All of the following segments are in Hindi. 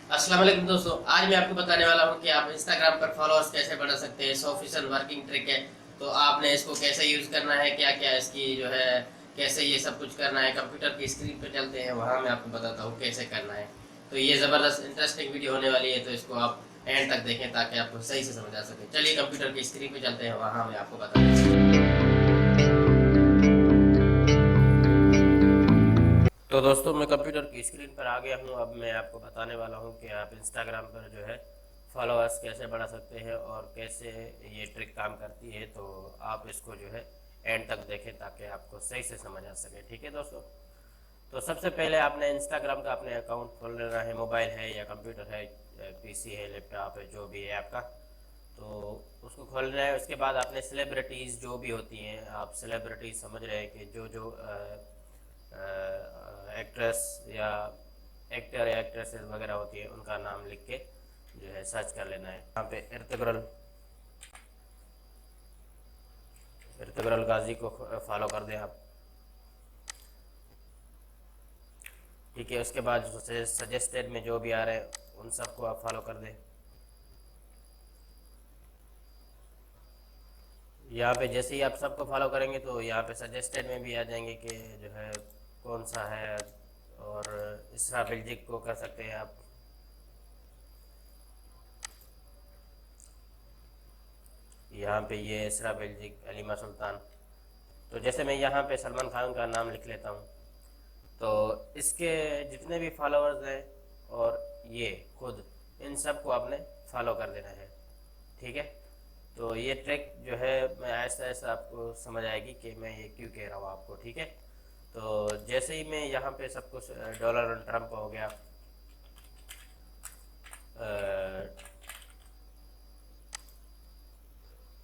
अस्सलाम वालेकुम दोस्तों, आज मैं आपको बताने वाला हूं कि आप इंस्टाग्राम पर फॉलोअर्स कैसे बढ़ा सकते हैं। इसका ऑफिशियल वर्किंग ट्रिक है। तो आपने इसको कैसे यूज़ करना है, क्या क्या इसकी जो है कैसे ये सब कुछ करना है। कंप्यूटर की स्क्रीन पर चलते हैं, वहाँ मैं आपको बताता हूँ कैसे करना है। तो ये ज़बरदस्त इंटरेस्टिंग वीडियो होने वाली है, तो इसको आप एंड तक देखें ताकि आपको सही से समझ आ सके। चलिए कंप्यूटर की स्क्रीन पर चलते हैं, वहाँ मैं आपको बताता हूँ। तो दोस्तों, मैं कंप्यूटर की स्क्रीन पर आ गया हूँ। अब मैं आपको बताने वाला हूँ कि आप इंस्टाग्राम पर जो है फॉलोअर्स कैसे बढ़ा सकते हैं और कैसे ये ट्रिक काम करती है। तो आप इसको जो है एंड तक देखें ताकि आपको सही से समझ आ सके। ठीक है दोस्तों, तो सबसे पहले आपने इंस्टाग्राम का अपने अकाउंट खोल लेना है। मोबाइल है या कंप्यूटर है, पीसी है, लैपटॉप है, जो भी है आपका, तो उसको खोलना है। उसके बाद आपने सेलिब्रिटीज़ जो भी होती हैं, आप सेलिब्रिटीज़ समझ रहे हैं कि जो जो एक्ट्रेस या एक्टर या एक्ट्रेसेस वगैरह होती है, उनका नाम लिख के जो है सर्च कर लेना है। यहाँ पे इर्तुगरुल गाजी को फॉलो कर दें आप। ठीक है, उसके बाद सजेस्टेड में जो भी आ रहे हैं उन सबको आप फॉलो कर दें। यहाँ पे जैसे ही आप सबको फॉलो करेंगे तो यहाँ पे सजेस्टेड में भी आ जाएंगे कि जो है कौन सा है। और इसरा बिल्जिक को कर सकते हैं आप। यहाँ पे ये इसरा बिल्जिक, अलीमा सुल्तान। तो जैसे मैं यहाँ पे सलमान खान का नाम लिख लेता हूँ, तो इसके जितने भी फॉलोअर्स हैं और ये खुद, इन सब को आपने फॉलो कर देना है। ठीक है, तो ये ट्रिक जो है मैं ऐसा ऐसा आपको समझ आएगी कि मैं ये क्यों कह रहा हूँ आपको। ठीक है, तो जैसे ही मैं यहाँ पे सब कुछ डोनाल्ड ट्रंप हो गया,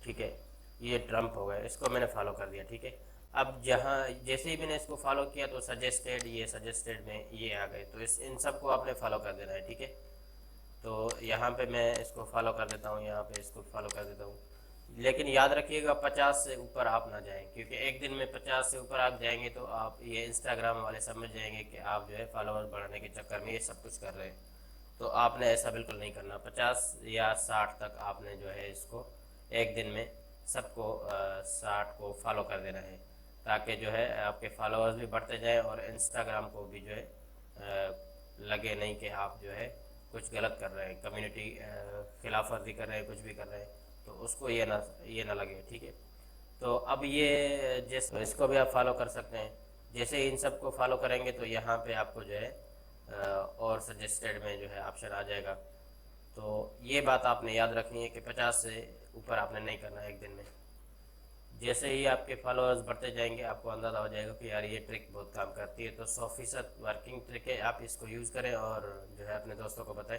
ठीक है, ये ट्रंप हो गया, इसको मैंने फॉलो कर दिया। ठीक है, अब जहाँ जैसे ही मैंने इसको फॉलो किया तो सजेस्टेड, ये सजेस्टेड में ये आ गए, तो इस इन सबको आपने फॉलो कर देना है। ठीक है, तो यहाँ पे मैं इसको फॉलो कर देता हूँ, यहाँ पे इसको फॉलो कर देता हूँ। लेकिन याद रखिएगा 50 से ऊपर आप ना जाएं, क्योंकि एक दिन में 50 से ऊपर आप जाएंगे तो आप ये इंस्टाग्राम वाले समझ जाएंगे कि आप जो है फॉलोअर्स बढ़ाने के चक्कर में ये सब कुछ कर रहे हैं। तो आपने ऐसा बिल्कुल नहीं करना। 50 या 60 तक आपने जो है इसको एक दिन में सबको 60 को फॉलो कर देना है, ताकि जो है आपके फॉलोअर्स भी बढ़ते जाएं और इंस्टाग्राम को भी जो है लगे नहीं कि आप जो है कुछ गलत कर रहे हैं, कम्युनिटी खिलाफ वर्जी कर रहे हैं, कुछ भी कर रहे हैं, तो उसको ये ना लगे। ठीक है, तो अब ये जैसे तो इसको भी आप फॉलो कर सकते हैं। जैसे ही इन सबको फॉलो करेंगे तो यहाँ पे आपको जो है और सजेस्टेड में जो है ऑप्शन आ जाएगा। तो ये बात आपने याद रखनी है कि 50 से ऊपर आपने नहीं करना एक दिन में। जैसे ही आपके फॉलोअर्स बढ़ते जाएंगे आपको अंदाज़ा हो जाएगा कि यार ये ट्रिक बहुत काम करती है। तो 100% वर्किंग ट्रिक है, आप इसको यूज़ करें और जो है अपने दोस्तों को बताएं।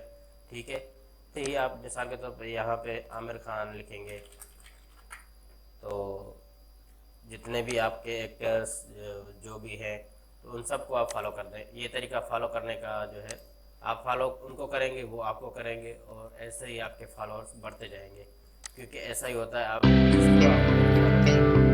ठीक है, तो ये आप मिसाल के तौर पर यहाँ पे आमिर खान लिखेंगे, तो जितने भी आपके एक्टर्स जो भी हैं, तो उन सबको आप फॉलो कर दें। ये तरीका फॉलो करने का जो है, आप फॉलो उनको करेंगे, वो आपको करेंगे, और ऐसे ही आपके फॉलोअर्स बढ़ते जाएंगे। क्योंकि ऐसा ही होता है, आप जिसको आप फॉलो करें